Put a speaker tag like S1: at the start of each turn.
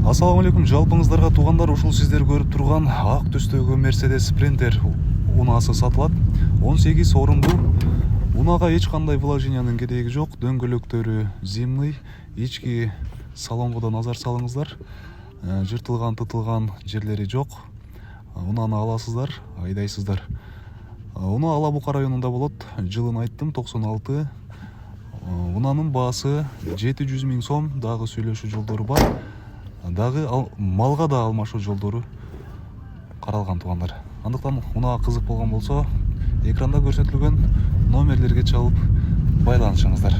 S1: Ассалаумалейкум, жалпыңыздарга туугандар, ушул сиздер көрүп турган ак түстөгү Мерседес Спринтер унаасы сатылат. 18 орундуу. Унага эч кандай вложениянын кереги жок. Дөңгөлөктөрү зимный, ички салонго да назар салыңыздар. Жыртылган, тытылган жерлери жок. Унаны аласыздар, айдайсыздар. Уна Ала-Бука районунда болот. Жылын айттым, 96. Унанын баасы 700 000 сом, дагы сүйлөшүү жолдору бар. Дагы малга да алмашуу жолдору каралган туугандар. Андыктан унаа кызык болгон болсо, экранда көрсөтүлгөн номерлерге чалып байланышыңыздар.